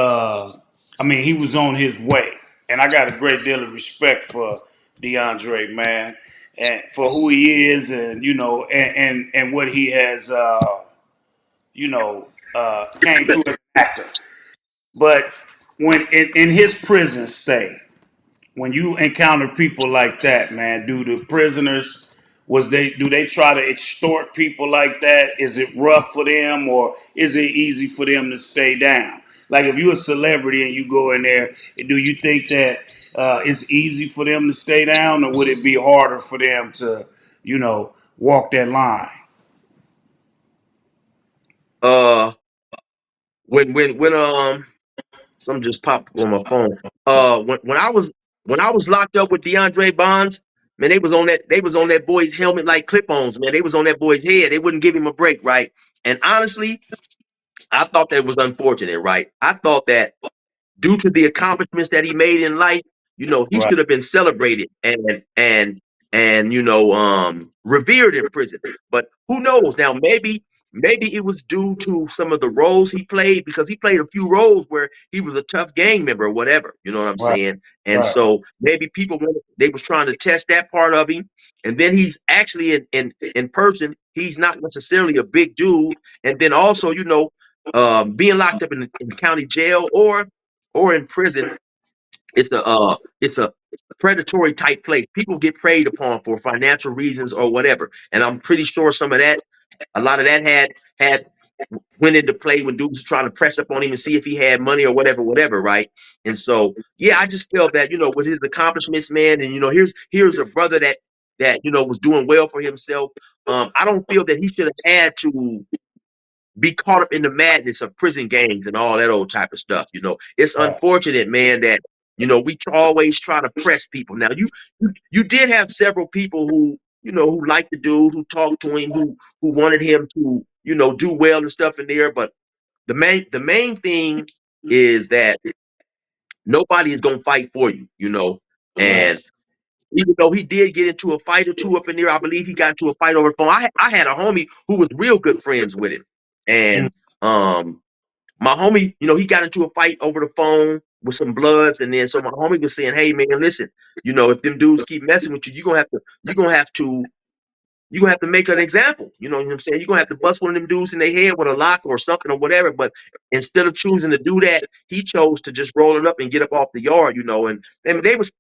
I mean, he was on his way. And I got a great deal of respect for DeAndre, man, and for who he is, and and what he has came to as an actor. But when in his prison stay, when you encounter people like that, man, do the prisoners do they try to extort people like that? Is it rough for them, or is it easy for them to stay down? Like if you're a celebrity and you go in there, do you think that it's easy for them to stay down, or would it be harder for them to, walk that line? Uh, when something just popped on my phone. When I was locked up with DeAndre Bonds, man, they was on that boy's helmet like clip-ons, man. They was on that boy's head. They wouldn't give him a break, right? And honestly, I thought that was unfortunate, right? I thought that due to the accomplishments that he made in life, he Right. should have been celebrated and revered in prison. But who knows? Now, maybe it was due to some of the roles he played, because he played a few roles where he was a tough gang member or whatever. You know what I'm Right. saying? And Right. so maybe they was trying to test that part of him. And then he's actually in person, he's not necessarily a big dude. And then also, being locked up in county jail or in prison, it's a predatory type place. People get preyed upon for financial reasons or whatever. And I'm pretty sure a lot of that had went into play when dudes was trying to press up on him and see if he had money or whatever, right? And so, yeah, I just felt that, with his accomplishments, man, and here's a brother that was doing well for himself. I don't feel that he should have had to be caught up in the madness of prison gangs and all that old type of stuff. It's Right. unfortunate, man, that we always try to press people. Now, you did have several people who liked the dude, who talked to him, who wanted him to do well and stuff in there. But the main thing is that nobody is gonna fight for you. Right. And even though he did get into a fight or two up in there, I believe he got into a fight over the phone. I had a homie who was real good friends with him, Mm. and my homie, he got into a fight over the phone with some bloods, and then so my homie was saying, "Hey, man, listen, if them dudes keep messing with you, you're gonna have to make an example. You know what I'm saying? You're gonna have to bust one of them dudes in their head with a lock or something or whatever." But instead of choosing to do that, he chose to just roll it up and get up off the yard. And they was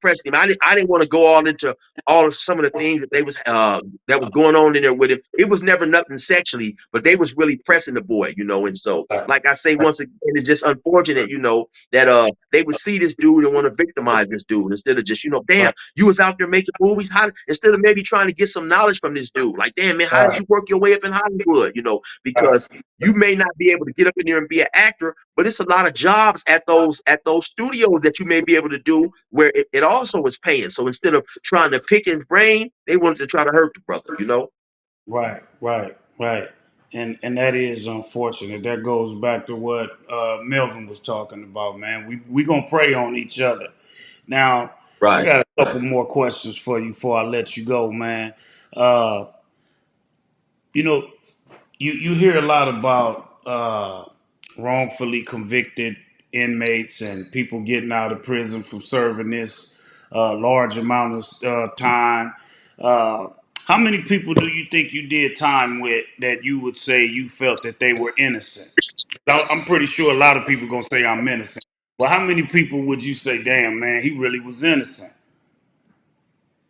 pressing him. I didn't want to go all into all of some of the things that was going on in there with him. It was never nothing sexually, but they was really pressing the boy. And so, Right. like I say, once again, it's just unfortunate, that they would see this dude and want to victimize this dude instead of just, damn, Right. you was out there making movies. How instead of maybe trying to get some knowledge from this dude, like, damn, man, how did Right. you work your way up in Hollywood? Right. Because you may not be able to get up in there and be an actor, but it's a lot of jobs at those studios that you may be able to do where it also is paying. So instead of trying to pick his brain, they wanted to try to hurt the brother. Right. Right. Right. And that is unfortunate. That goes back to what Melvin was talking about, man. We gonna pray on each other. Now, I Right. got a couple more questions for you before I let you go, man. Uh, you know, you hear a lot about wrongfully convicted inmates and people getting out of prison from serving this large amount of time. Uh, how many people do you think you did time with that you would say you felt that they were innocent? I'm pretty sure a lot of people gonna say I'm innocent. Well, how many people would you say, damn man, he really was innocent?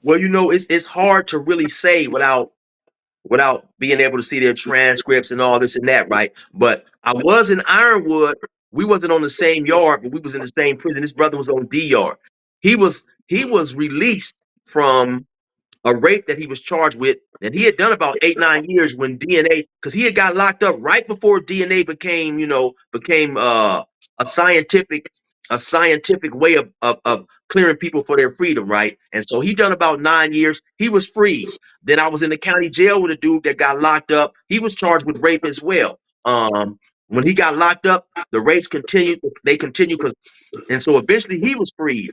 Well, it's hard to really say without being able to see their transcripts and all this and that, right? But I was in Ironwood. We wasn't on the same yard, but we was in the same prison. This brother was on D yard. He was released from a rape that he was charged with, and he had done about 8 9 years when DNA, because he had got locked up right before DNA became a scientific a scientific way of clearing people for their freedom, right? And so he done about 9 years. He was freed. Then I was in the county jail with a dude that got locked up. He was charged with rape as well. When he got locked up, the rapes continued. They continued because, and so eventually he was freed.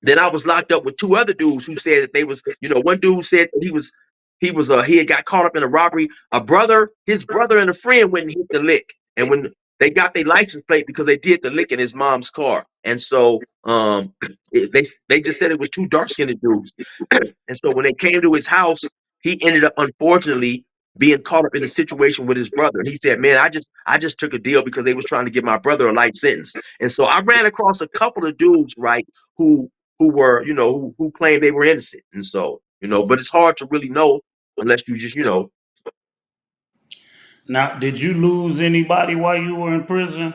Then I was locked up with two other dudes who said that they was, one dude said that he had got caught up in a robbery. His brother and a friend went and hit the lick. And when they got their license plate because they did the lick in his mom's car. And so they just said it was two dark-skinned dudes. And so when they came to his house, he ended up unfortunately being caught up in a situation with his brother. And he said, "Man, I just took a deal because they was trying to give my brother a light sentence." And so I ran across a couple of dudes, right, who who were, who claimed they were innocent. And so, but it's hard to really know unless you just. Now, did you lose anybody while you were in prison?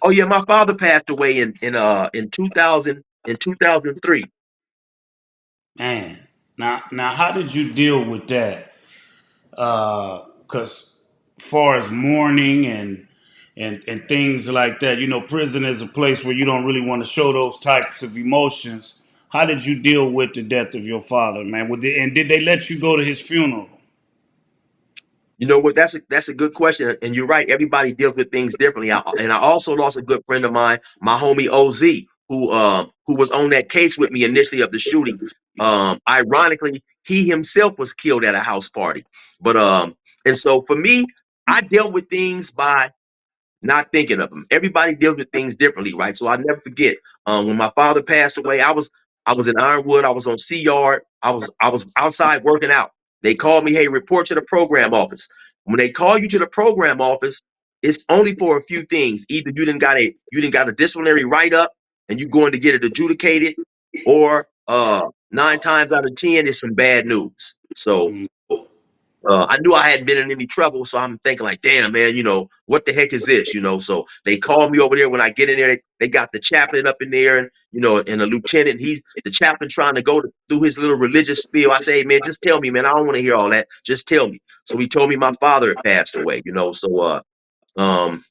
Oh yeah, my father passed away in 2003. Man, now, how did you deal with that? Because far as mourning and things like that, prison is a place where you don't really want to show those types of emotions. How did you deal with the death of your father, man? And did they let you go to his funeral? You know what? That's a good question, and you're right. Everybody deals with things differently. And I also lost a good friend of mine, my homie Oz, who was on that case with me initially of the shooting. Ironically, he himself was killed at a house party. But And so for me, I dealt with things by not thinking of them. Everybody deals with things differently, right? So I never forget when my father passed away. I was in Ironwood. I was on Sea Yard. I was outside working out. They called me, hey, report to the program office. When they call you to the program office, it's only for a few things. Either you didn't got a disciplinary write up and you're going to get it adjudicated, or 9 times out of 10, it's some bad news. So Mm. I knew I hadn't been in any trouble, so I'm thinking like, damn, man, what the heck is this, So they called me over there. When I get in there, they got the chaplain up in there, and and a lieutenant. He's the chaplain trying to go through his little religious spiel. I say, hey, man, just tell me, man, I don't want to hear all that. Just tell me. So he told me my father had passed away, So um,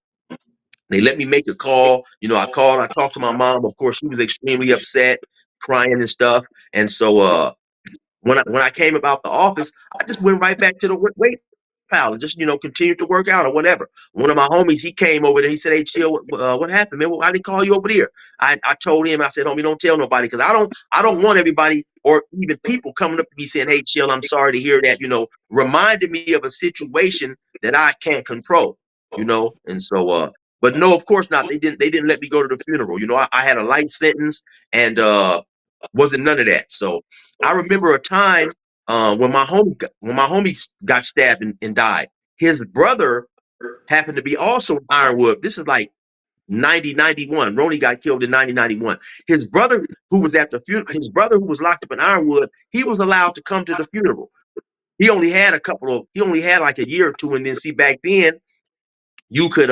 they let me make a call. I called. I talked to my mom. Of course, she was extremely upset, crying and stuff. And so when I came about the office, I just went right back to the weight pal and just continued to work out or whatever. One of my homies, he came over there. He said, "Hey, chill. What happened, man? Why did call you over there?" I told him. I said, "Homie, don't tell nobody, because I don't want everybody or even people coming up to me saying, 'Hey, chill. I'm sorry to hear that.' Reminding me of a situation that I can't control. And so but no, of course not. They didn't let me go to the funeral. I had a life sentence, and wasn't none of that. So I remember a time when my homie got stabbed and died. His brother happened to be also in Ironwood. This is like 9091. Ronnie got killed in 9091. His brother, who was at the funeral, his brother who was locked up in Ironwood, he was allowed to come to the funeral. He only had like a year or two, and then see, back then you could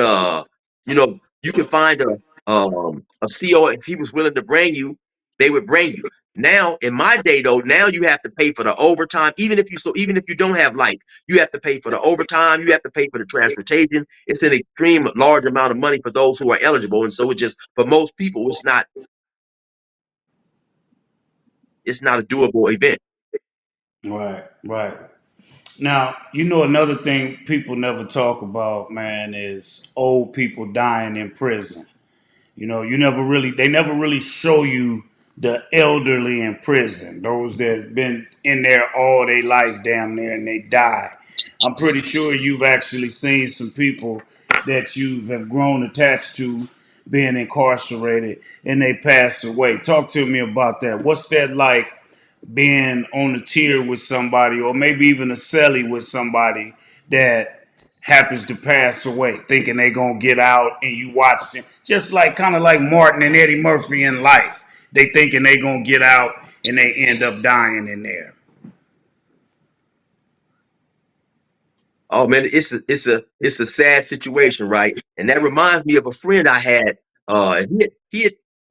find a CO. If he was willing to bring you, they would bring you. Now in my day though, now you have to pay for the overtime. Even if you don't have life, you have to pay for the overtime, you have to pay for the transportation. It's an extreme large amount of money for those who are eligible. And so it just, for most people, it's not a doable event. Right, right. Now, another thing people never talk about, man, is old people dying in prison. They never really show you the elderly in prison, those that's been in there all their life damn near and they die. I'm pretty sure you've actually seen some people that you have grown attached to being incarcerated and they passed away. Talk to me about that. What's that like, being on a tier with somebody, or maybe even a celly with somebody that happens to pass away, thinking they gonna get out, and you watch them, just like kind of like Martin and Eddie Murphy in life. They thinking they gonna get out, and they end up dying in there. Oh man, it's a sad situation, right? And that reminds me of a friend I had.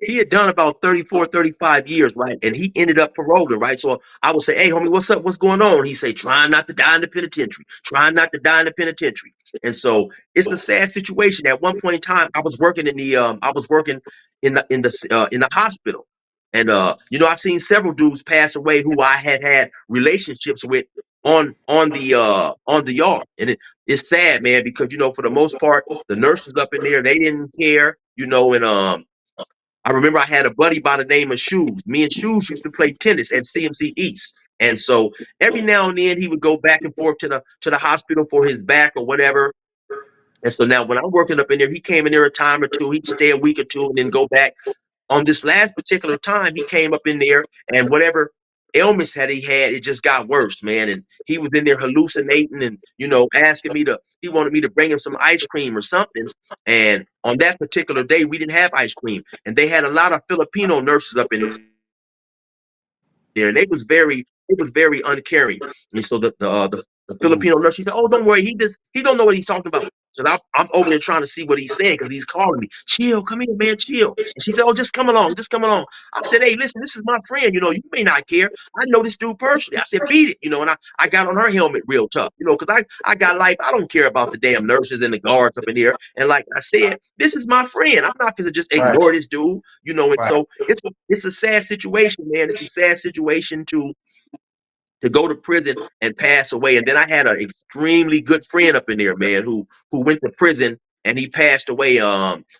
He had done about 34, 35 years, right? And he ended up paroling, right? So I would say, "Hey, homie, what's up? What's going on?" He say, "Trying not to die in the penitentiary. Trying not to die in the penitentiary." And so it's a sad situation. At one point in time, I was working in the hospital. And I seen several dudes pass away who I had relationships with on the yard. And it's sad, man, because for the most part, the nurses up in there, they didn't care. And I remember I had a buddy by the name of Shoes. Me and Shoes used to play tennis at CMC East. And so every now and then he would go back and forth to the hospital for his back or whatever. And so now when I'm working up in there, he came in there a time or two. He'd stay a week or two and then go back. On this last particular time, he came up in there, and whatever ailments that he had, it just got worse, man. And he was in there hallucinating and asking he wanted me to bring him some ice cream or something. And on that particular day, we didn't have ice cream, and they had a lot of Filipino nurses up in there, and it was very uncaring. And so the Mm. Filipino nurse, she said, "Oh, don't worry, he don't know what he's talking about." So I'm over there trying to see what he's saying, because he's calling me, "Chill, come here, man, chill." And she said, "Oh, just come along, just come along." I said, "Hey, listen, this is my friend. You may not care. I know this dude personally." I said, "Beat it," and I got on her helmet real tough, because I got life. I don't care about the damn nurses and the guards up in here. And like I said, this is my friend. I'm not gonna just Right, ignore this dude. And right, so it's a sad situation, man. It's a sad situation to go to prison and pass away. And then I had an extremely good friend up in there, man, who went to prison and he passed away.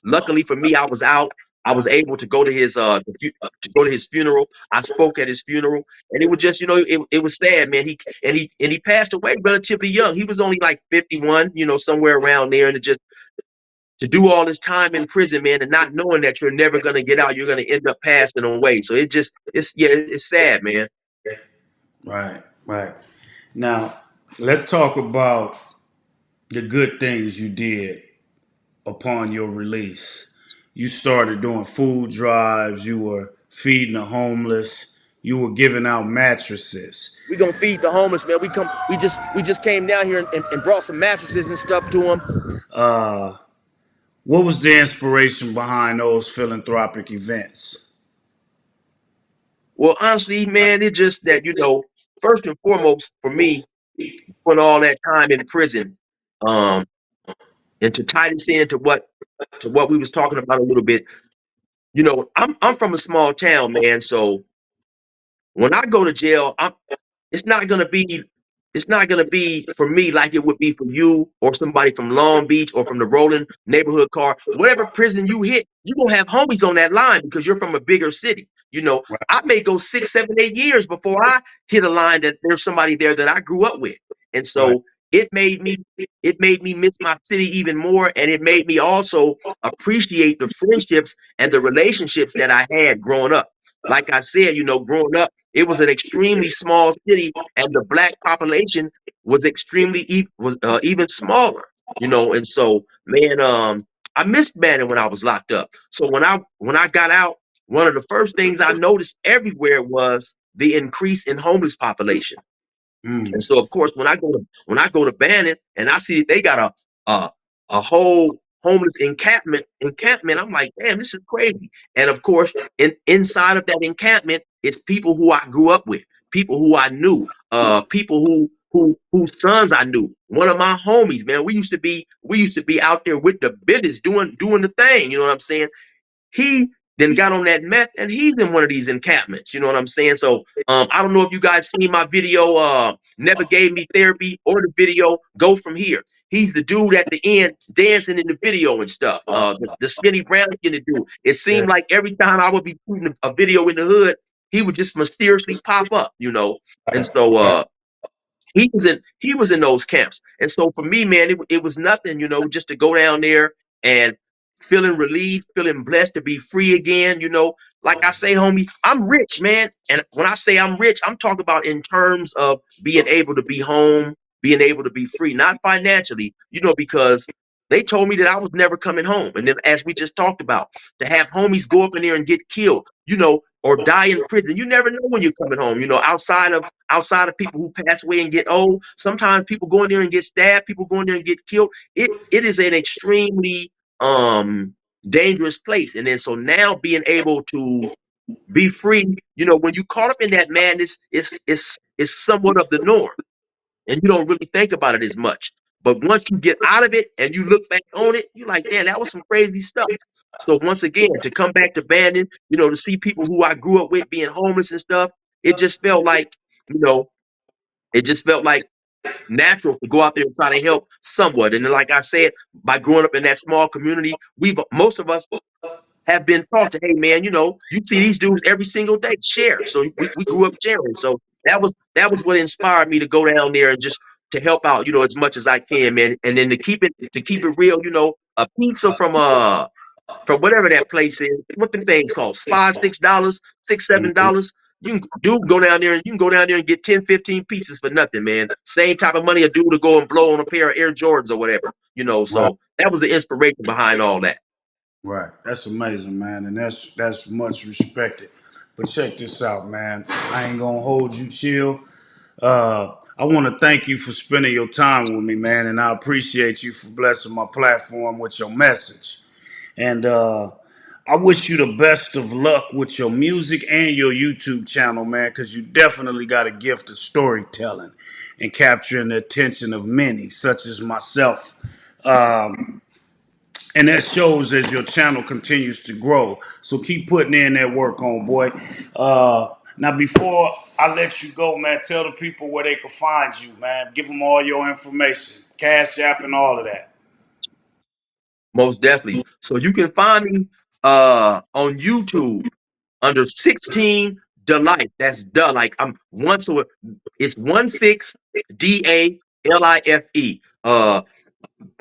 Luckily for me, I was out. I was able to go to his funeral. I spoke at his funeral, and it was just, it was sad, man. He passed away relatively young. He was only like 51, somewhere around there, and it just to do all this time in prison, man, and not knowing that you're never gonna get out, you're gonna end up passing away. So it's sad, man. Right, right. Now, let's talk about the good things you did upon your release. You started doing food drives, you were feeding the homeless, you were giving out mattresses. We gonna feed the homeless, man. We just came down here and brought some mattresses and stuff to them. Uh, what was the inspiration behind those philanthropic events? Well, honestly, man, it's just that, first and foremost, for me, put all that time in prison, um, and to tie this into what we was talking about a little bit, I'm from a small town, man. So when I go to jail, it's not gonna be it's not gonna be for me like it would be for you or somebody from Long Beach or from the Rolling neighborhood car. Whatever prison you hit, you're gonna have homies on that line because you're from a bigger city. Right, I may go 6, 7, 8 years before I hit a line that there's somebody there that I grew up with. And right. so it made me miss my city even more, and it made me also appreciate the friendships and the relationships that I had growing up. Like I said, growing up, it was an extremely small city, and the black population was even smaller. And so, man, I missed Bannon when I was locked up. So when I got out, one of the first things I noticed everywhere was the increase in homeless population. And Mm, so, of course, when I go to Bannon and I see that they got a whole homeless encampment, I'm like, damn, this is crazy. And of course, inside of that encampment, it's people who I grew up with, people who I knew, people whose sons I knew. One of my homies, man, we used to be out there with the business doing the thing. You know what I'm saying? He then got on that meth and he's in one of these encampments. You know what I'm saying? So I don't know if you guys seen my video, Never Gave Me Therapy, or the video Go From Here. He's the dude at the end dancing in the video and stuff. The skinny brown skinned dude. It yeah, seemed like every time I would be shooting a video in the hood, he would just mysteriously pop up. And right, so right. he was in those camps. And so for me, man, it was nothing, just to go down there and feeling relieved, feeling blessed to be free again. Like I say, homie, I'm rich, man. And when I say I'm rich, I'm talking about in terms of being able to be home, being able to be free, not financially, because they told me that I was never coming home. And then, as we just talked about, to have homies go up in there and get killed, or die in prison, you never know when you're coming home. Outside of people who pass away and get old, sometimes people go in there and get stabbed, people go in there and get killed. It is an extremely um dangerous place. And then so now being able to be free, when you caught up in that madness, it's somewhat of the norm, and you don't really think about it as much. But once you get out of it and you look back on it, you're like, damn, that was some crazy stuff. So once again, to come back to Bandon, to see people who I grew up with being homeless and stuff, it just felt like, you know, it just felt like natural to go out there and try to help somewhat. And then, like I said, by growing up in that small community, most of us have been taught to, hey man, you see these dudes every single day, share. So we grew up sharing. So that was what inspired me to go down there and just to help out, as much as I can, man. And then to keep it real, a pizza from whatever that place is, what the things cost, $5, $6, $6, Mhm. $7. You can go down there and you can go down there and get 10, 15 pieces for nothing, man. Same type of money a dude to go and blow on a pair of Air Jordans or whatever. Right, So that was the inspiration behind all that. right. That's amazing, man, and that's much respected. But check this out, man. I ain't gonna hold you chill. I want to thank you for spending your time with me, man, and I appreciate you for blessing my platform with your message. And I wish you the best of luck with your music and your YouTube channel, man, because you definitely got a gift of storytelling and capturing the attention of many, such as myself. Um, and that shows as your channel continues to grow. So keep putting in that work, homeboy. Now, before I let you go, man, tell the people where they can find you, man. Give them all your information, Cash App, and all of that. Most definitely. So you can find me. On YouTube under 16 Delight. That's duh. Like I'm one so it's 16DALIFE.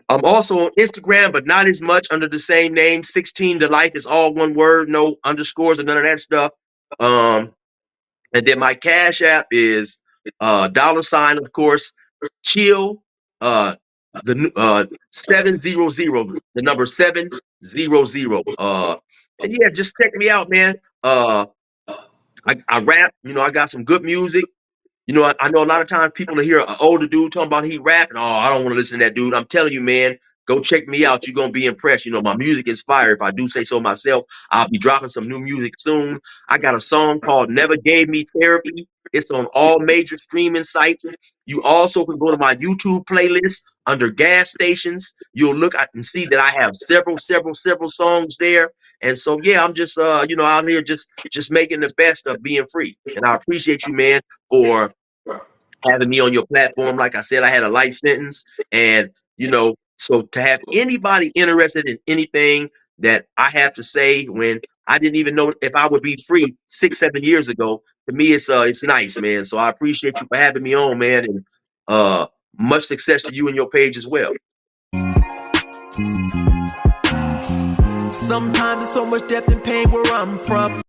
I'm also on Instagram, but not as much under the same name. 16 Delight is all one word, no underscores or none of that stuff. Um, and then my Cash App is dollar sign, of course, chill the 700, the number 700. And yeah, just check me out, man. I rap, I got some good music. I know a lot of times people will hear an older dude talking about he rapping. Oh, I don't want to listen to that dude. I'm telling you, man, go check me out. You're gonna be impressed. My music is fire. If I do say so myself, I'll be dropping some new music soon. I got a song called Never Gave Me Therapy. It's on all major streaming sites. You also can go to my YouTube playlist under gas stations. You'll look at and see that I have several songs there. And so yeah, I'm just out here just making the best of being free. And I appreciate you, man, for having me on your platform. Like I said, I had a life sentence, and so to have anybody interested in anything that I have to say when I didn't even know if I would be free 6, 7 years ago, to me it's nice, man. So I appreciate you for having me on, man, and much success to you and your page as well. Sometimes there's so much depth and pain where I'm from.